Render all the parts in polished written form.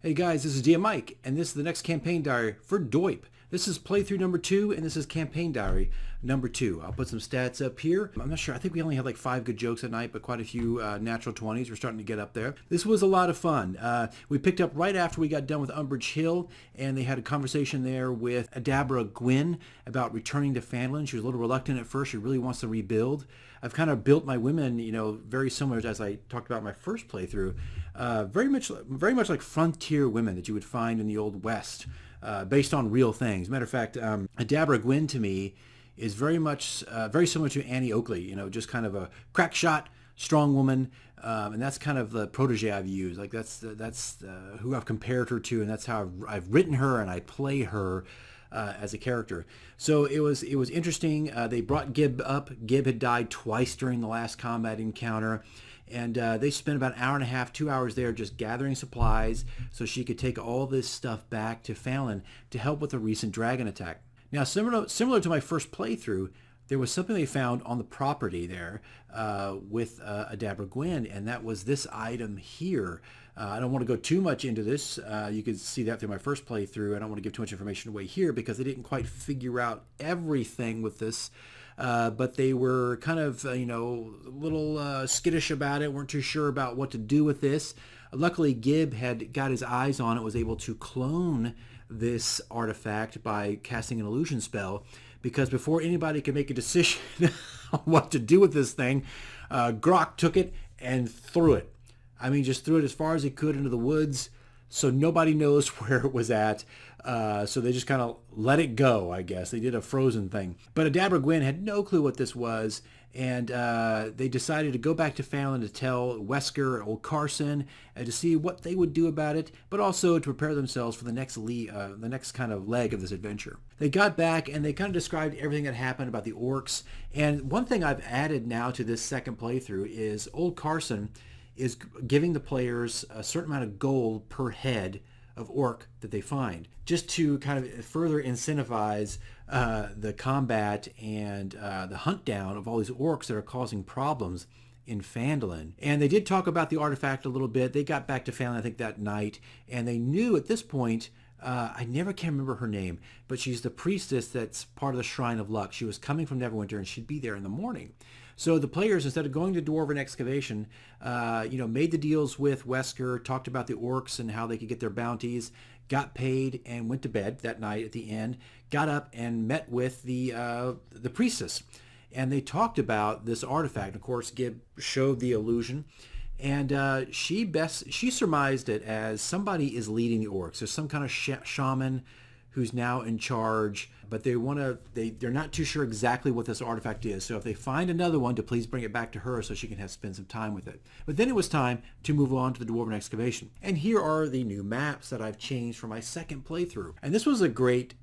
Hey guys, this is DM Mike, and this is the next campaign diary for DOIP. This is playthrough number 2, and this is campaign diary number 2. I'll put some stats up here. I'm not sure. I think we only had like 5 good jokes at night, but quite a few natural 20s. We're starting to get up there. This was a lot of fun. We picked up right after we got done with Umbridge Hill, and they had a conversation there with Adabra Gwyn about returning to Fanlin. She was a little reluctant at first. She really wants to rebuild. I've kind of built my women, very similar to as I talked about in my first playthrough. Very much like frontier women that you would find in the Old West. Based on real things. Matter of fact, Adabra Gwyn to me is very similar to Annie Oakley. Just kind of a crack shot, strong woman, and that's kind of the protege I've used. Like that's who I've compared her to, and that's how I've written her and I play her as a character. So it was interesting. They brought Gib up. Gib had died twice during the last combat encounter. And they spent about an hour and a half, 2 hours there just gathering supplies so she could take all this stuff back to Fanlin to help with a recent dragon attack. Now, similar to my first playthrough, there was something they found on the property there with Adabra Gwyn, and that was this item here. I don't want to go too much into this. You can see that through my first playthrough. I don't want to give too much information away here because they didn't quite figure out everything with this. But they were kind of, a little skittish about it, weren't too sure about what to do with this. Luckily, Gib had got his eyes on it, was able to clone this artifact by casting an illusion spell, because before anybody could make a decision on what to do with this thing, Grok took it and threw it. I mean, just threw it as far as he could into the woods, so nobody knows where it was at. So they just kind of let it go, I guess. They did a frozen thing. But Adabra Gwyn had no clue what this was, and they decided to go back to Fanlin to tell Wesker and old Carson to see what they would do about it, but also to prepare themselves for the next kind of leg of this adventure. They got back, and they kind of described everything that happened about the orcs. And one thing I've added now to this second playthrough is old Carson is giving the players a certain amount of gold per head of orc that they find, just to kind of further incentivize the combat and the hunt down of all these orcs that are causing problems in Phandalin. And they did talk about the artifact a little bit. They got back to Phandalin, I think, that night, and they knew at this point, I never can remember her name, but she's the priestess that's part of the Shrine of Luck. She was coming from Neverwinter, and she'd be there in the morning. So the players, instead of going to Dwarven Excavation, made the deals with Wesker, talked about the orcs and how they could get their bounties, got paid, and went to bed that night at the end, got up and met with the priestess. And they talked about this artifact. Of course, Gib showed the illusion. And she surmised it as somebody is leading the orcs. There's some kind of shaman who's now in charge, but they're not too sure exactly what this artifact is. So if they find another one, to please bring it back to her so she can spend some time with it. But then it was time to move on to the Dwarven Excavation. And here are the new maps that I've changed for my second playthrough. And this was a great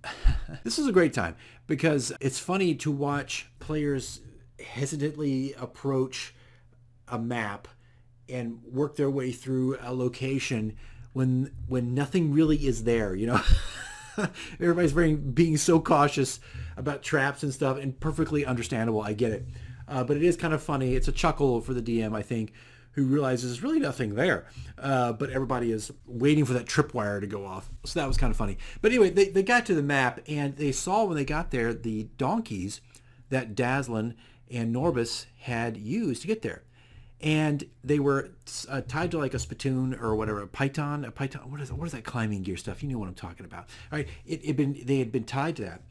time, because it's funny to watch players hesitantly approach a map and work their way through a location when nothing really is there, Everybody's being so cautious about traps and stuff, and perfectly understandable. I get it. But it is kind of funny. It's a chuckle for the DM, I think, who realizes there's really nothing there. But everybody is waiting for that tripwire to go off. So that was kind of funny. But anyway, they got to the map, and they saw when they got there the donkeys that Daslin and Norbus had used to get there. And they were tied to like a spittoon or whatever, a python. What is that climbing gear stuff? You know what I'm talking about. All right, they had been tied to that.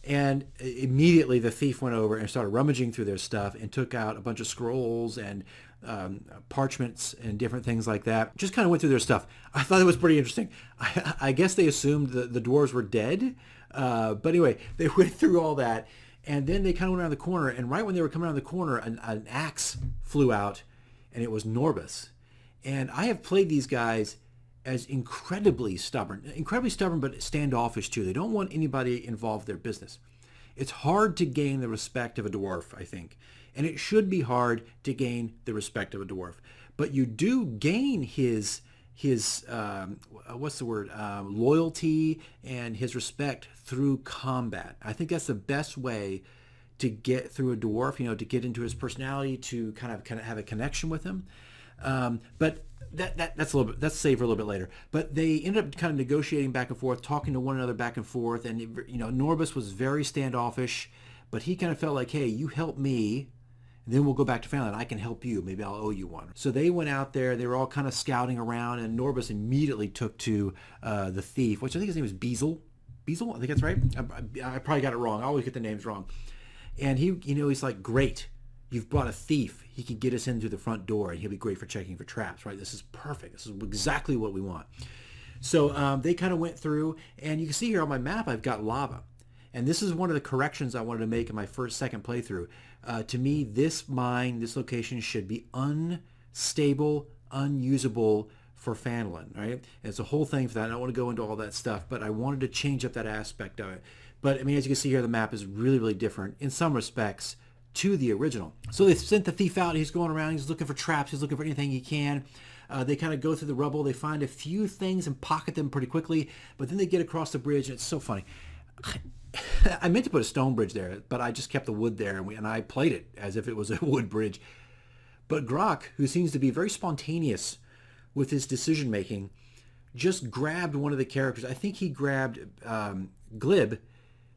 And immediately the thief went over and started rummaging through their stuff and took out a bunch of scrolls and parchments and different things like that. Just kind of went through their stuff. I thought it was pretty interesting. I guess they assumed the dwarves were dead. But anyway, they went through all that. And then they kind of went around the corner. And right when they were coming around the corner, an axe flew out. And it was Norbus. And I have played these guys as incredibly stubborn but standoffish too. They don't want anybody involved in their business. It's hard to gain the respect of a dwarf, I think. And it should be hard to gain the respect of a dwarf. But you do gain his loyalty and his respect through combat. I think that's the best way to get through a dwarf, to get into his personality, to kind of have a connection with him. But That's a little bit, that's saved for a little bit later. But they ended up kind of negotiating back and forth, talking to one another back and forth. And Norbus was very standoffish, but he kind of felt like, hey, you help me, and then we'll go back to Fanland. I can help you. Maybe I'll owe you one. So they went out there. They were all kind of scouting around, and Norbus immediately took to the thief, which I think his name was Beazle. Beazle, I think that's right. I probably got it wrong. I always get the names wrong. And he's like, great. You've brought a thief. He can get us in through the front door, and he'll be great for checking for traps, right? This is perfect. This is exactly what we want. So they kind of went through, and you can see here on my map, I've got lava. And this is one of the corrections I wanted to make in my second playthrough. To me, this location should be unstable, unusable for Fanland, right? And it's a whole thing for that. I don't want to go into all that stuff, but I wanted to change up that aspect of it. But I mean, as you can see here, the map is really, really different in some respects to the original. So they sent the thief out. He's going around. He's looking for traps. He's looking for anything he can. They kind of go through the rubble. They find a few things and pocket them pretty quickly. But then they get across the bridge, and it's so funny. I meant to put a stone bridge there, but I just kept the wood there, and I played it as if it was a wood bridge. But Grok, who seems to be very spontaneous with his decision making, just grabbed one of the characters. I think he grabbed Glib,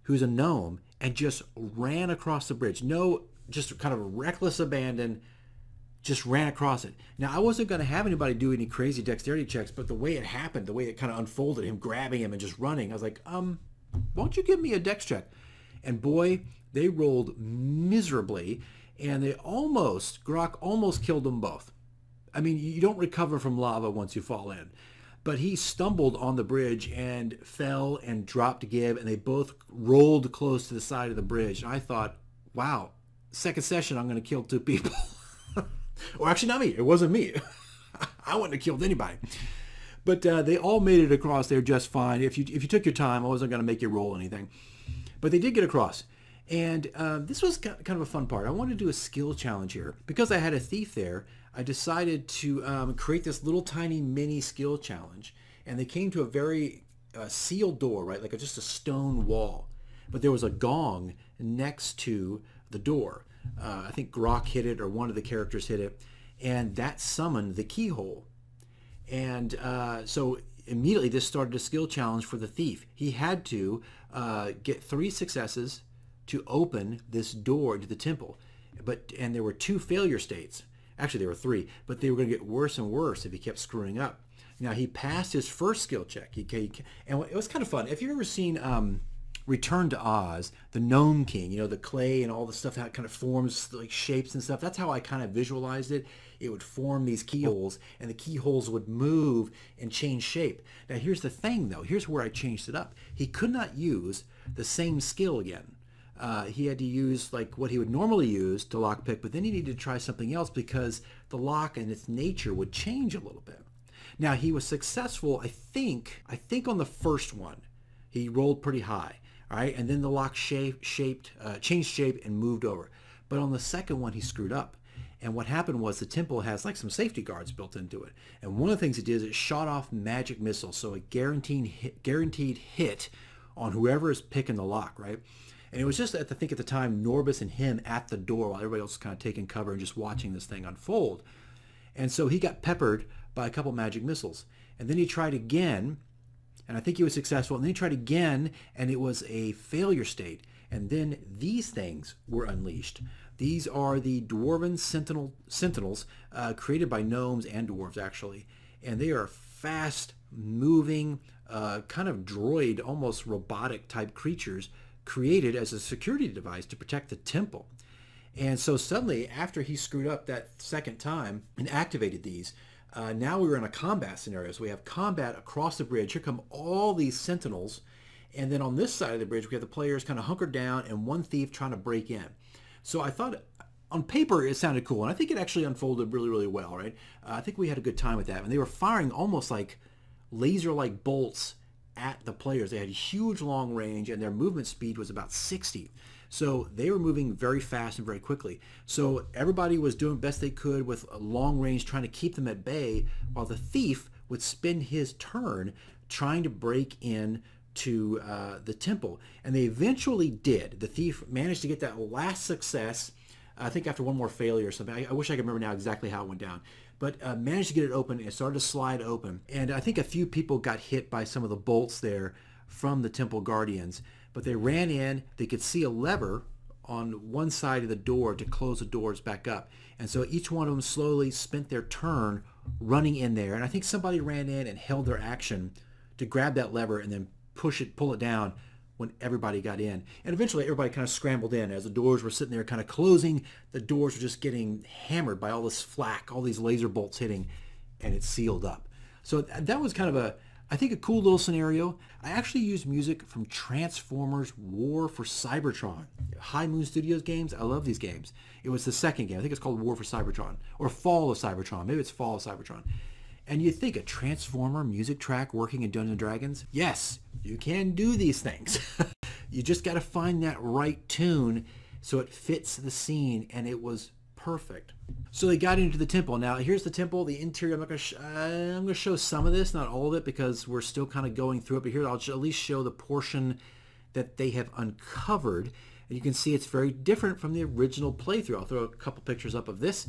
who's a gnome, and just ran across the bridge. No, just kind of reckless abandon, just ran across it. Now, I wasn't going to have anybody do any crazy dexterity checks, but the way it happened, the way it kind of unfolded, him grabbing him and just running, I was like, why don't you give me a dex check? And boy, they rolled miserably, and Grok almost killed them both. I mean, you don't recover from lava once you fall in. But he stumbled on the bridge and fell and dropped Gib, and they both rolled close to the side of the bridge. And I thought, wow, second session, I'm going to kill 2 people. Or actually, not me. It wasn't me. I wouldn't have killed anybody. But they all made it across there just fine. If you took your time, I wasn't going to make you roll anything. But they did get across. And this was kind of a fun part. I wanted to do a skill challenge here. Because I had a thief there, I decided to create this little tiny mini skill challenge. And they came to a very sealed door, right? Like just a stone wall. But there was a gong next to the door. I think Grok hit it, or one of the characters hit it. And that summoned the keyhole. And so immediately this started a skill challenge for the thief. He had to get 3 successes to open this door to the temple. And there were 2 failure states. Actually, there were 3, but they were going to get worse and worse if he kept screwing up. Now, he passed his first skill check. And it was kind of fun. If you've ever seen Return to Oz, the Gnome King, the clay and all the stuff, how it kind of forms like shapes and stuff, that's how I kind of visualized it. It would form these keyholes, and the keyholes would move and change shape. Now, here's the thing, though. Here's where I changed it up. He could not use the same skill again. He had to use like what he would normally use to lockpick, but then he needed to try something else because the lock and its nature would change a little bit. Now, he was successful, I think on the first one. He rolled pretty high, all right? And then the lock changed shape and moved over. But on the second one, he screwed up. And what happened was the temple has like some safety guards built into it. And one of the things it did is it shot off magic missiles, so a guaranteed hit on whoever is picking the lock, right? And it was just, I think at the time, Norbus and him at the door while everybody else was kind of taking cover and just watching this thing unfold. And so he got peppered by a couple magic missiles. And then he tried again, and I think he was successful. And then he tried again, and it was a failure state. And then these things were unleashed. These are the Dwarven Sentinels, created by gnomes and dwarves, actually. And they are fast-moving, kind of droid, almost robotic-type creatures created as a security device to protect the temple. And so suddenly, after he screwed up that second time and activated these, now we were in a combat scenario. So we have combat across the bridge. Here come all these sentinels. And then on this side of the bridge, we have the players kind of hunkered down and one thief trying to break in. So I thought, on paper, it sounded cool. And I think it actually unfolded really, really well, right? I think we had a good time with that. And they were firing almost like laser-like bolts at the players. They had huge long range, and their movement speed was about 60. So they were moving very fast and very quickly. So everybody was doing best they could with a long range, trying to keep them at bay, while the thief would spend his turn trying to break in to the temple. And they eventually did. The thief managed to get that last success, I think after one more failure or something. I wish I could remember now exactly how it went down. but managed to get it open. It started to slide open. And I think a few people got hit by some of the bolts there from the temple guardians, but they ran in. They could see a lever on one side of the door to close the doors back up. And so each one of them slowly spent their turn running in there. And I think somebody ran in and held their action to grab that lever and then pull it down when everybody got in. And eventually everybody kind of scrambled in. As the doors were sitting there kind of closing, the doors were just getting hammered by all this flak, all these laser bolts hitting, and it sealed up. So that was kind of I think a cool little scenario. I actually used music from Transformers War for Cybertron. High Moon Studios games. I love these games. It was the second game. I think it's called War for Cybertron or Fall of Cybertron. Maybe it's Fall of Cybertron. And you think a Transformer music track working in Dungeons & Dragons? Yes, you can do these things. You just got to find that right tune so it fits the scene, and it was perfect. So they got into the temple. Now, here's the temple, the interior. I'm going to show some of this, not all of it, because we're still kind of going through it. But here, I'll at least show the portion that they have uncovered. And you can see it's very different from the original playthrough. I'll throw a couple pictures up of this.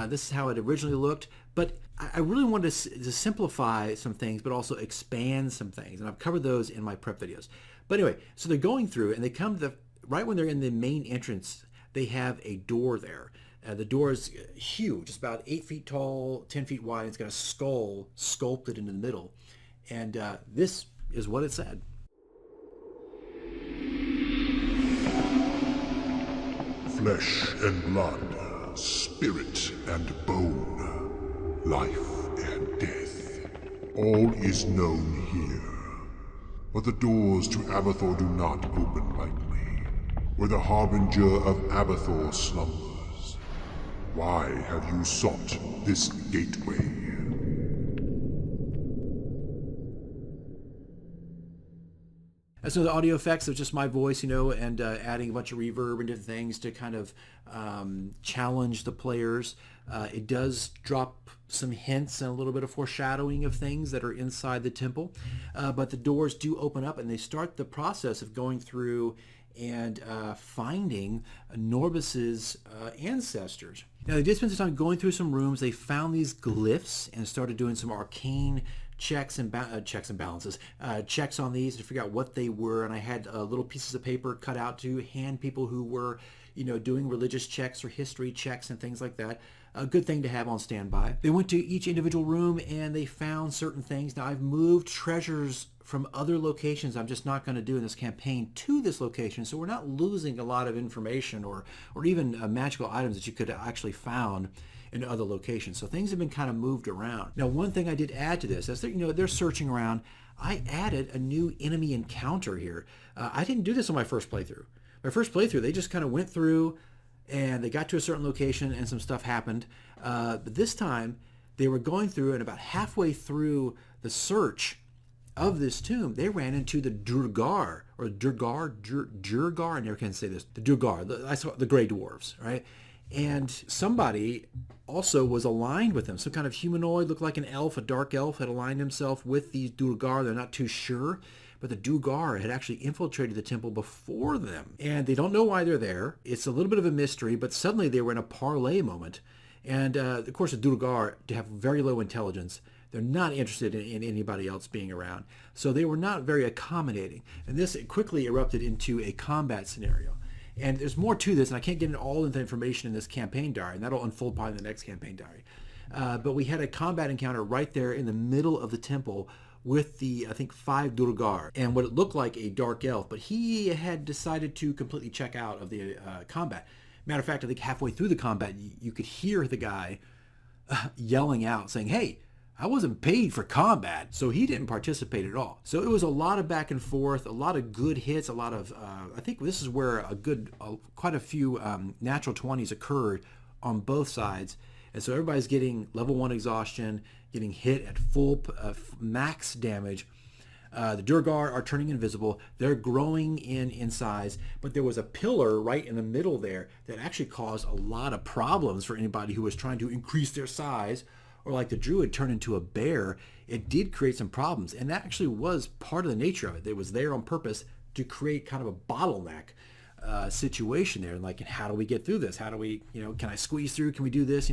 This is how it originally looked, but I really wanted to simplify some things, but also expand some things, and I've covered those in my prep videos. But anyway, so they're going through, and they come to right when they're in the main entrance, they have a door there. The door is huge. It's about 8 feet tall, 10 feet wide. It's got a skull sculpted into the middle, and this is what it said. Flesh and blood, spirit and bone, life and death, all is known here. But the doors to Abathor do not open lightly, where the harbinger of Abathor slumbers. Why have you sought this gateway? So the audio effects of just my voice, and adding a bunch of reverb and different things to kind of challenge the players. It does drop some hints and a little bit of foreshadowing of things that are inside the temple. But the doors do open up, and they start the process of going through and finding Norbus's ancestors. Now, they did spend some time going through some rooms. They found these glyphs and started doing some arcane checks and balances, checks on these to figure out what they were. And I had little pieces of paper cut out to hand people who were, doing religious checks or history checks and things like that. A good thing to have on standby. They went to each individual room and they found certain things. Now, I've moved treasures from other locations I'm just not going to do in this campaign to this location, so we're not losing a lot of information or even magical items that you could have actually found in other locations. So things have been kind of moved around. Now, one thing I did add to this, as they're searching around, I added a new enemy encounter here. I didn't do this on my first playthrough. My first playthrough, they just kind of went through and they got to a certain location and some stuff happened. But this time, they were going through, and about halfway through the search of this tomb, they ran into the Durgar, or Durgar, I never can say this, the Durgar, the Grey Dwarves, right? And somebody also was aligned with them. Some kind of humanoid, looked like an elf, a dark elf, had aligned himself with these Durgar. They're not too sure, but the Durgar had actually infiltrated the temple before them. And they don't know why they're there. It's a little bit of a mystery, but suddenly they were in a parlay moment. And of course, the Durgar have very low intelligence. They're not interested in anybody else being around. So they were not very accommodating. And this quickly erupted into a combat scenario. And there's more to this, and I can't get into all of the information in this campaign diary, and that'll unfold probably in the next campaign diary. But we had a combat encounter right there in the middle of the temple with the, I think, 5 Durgar, and what it looked like a dark elf, but he had decided to completely check out of the combat. Matter of fact, I think halfway through the combat, you could hear the guy yelling out, saying, "Hey, I wasn't paid for combat," so he didn't participate at all. So it was a lot of back and forth, a lot of good hits, a lot of, I think this is where quite a few natural 20s occurred on both sides. And so everybody's getting level 1 exhaustion, getting hit at full max damage. The Durgar are turning invisible. They're growing in size, but there was a pillar right in the middle there that actually caused a lot of problems for anybody who was trying to increase their size, or like the druid turned into a bear. It did create some problems, and that actually was part of the nature of it. It was there on purpose to create kind of a bottleneck situation there, and like, how do we get through this? How do we, can I squeeze through? Can we do this?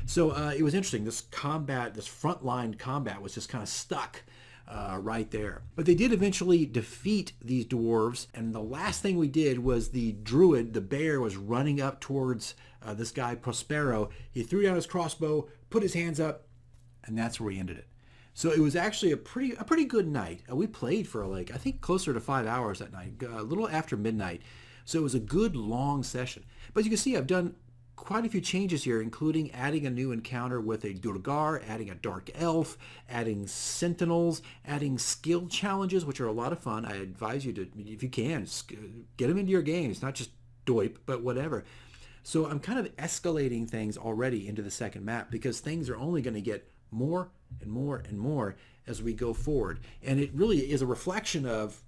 So it was interesting. This frontline combat was just kind of stuck right there. But they did eventually defeat these dwarves, and the last thing we did was the druid, the bear, was running up towards this guy Prospero. He threw down his crossbow, put his hands up, and that's where we ended it. So it was actually a pretty good night. We played for I think closer to 5 hours that night, a little after midnight. So it was a good long session. But you can see I've done quite a few changes here, including adding a new encounter with a Durgar, adding a Dark Elf, adding Sentinels, adding skill challenges, which are a lot of fun. I advise you to, if you can, get them into your game. It's not just DOIP, but whatever. So I'm kind of escalating things already into the second map, because things are only going to get more and more and more as we go forward. And it really is a reflection of,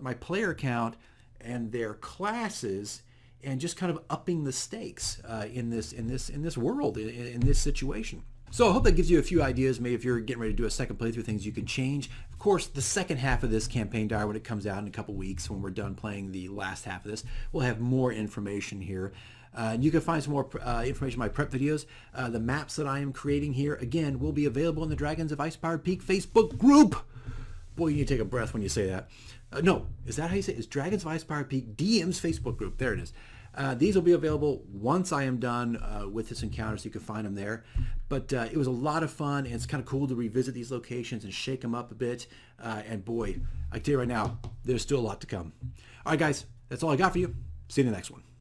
my player count and their classes, and just kind of upping the stakes in this world, in this situation. So I hope that gives you a few ideas. Maybe if you're getting ready to do a second playthrough, things you can change. Of course, the second half of this campaign diary, when it comes out in a couple weeks, when we're done playing the last half of this, we'll have more information here. And you can find some more information in my prep videos. The maps that I am creating here, again, will be available in the Dragons of Icepowered Peak Facebook group. Boy, you need to take a breath when you say that. No, is that how you say it? It's Dragons of Icepowered Peak DM's Facebook group. There it is. These will be available once I am done with this encounter, so you can find them there. But it was a lot of fun, and it's kind of cool to revisit these locations and shake them up a bit. And boy, I can tell you right now, there's still a lot to come. All right, guys, that's all I got for you. See you in the next one.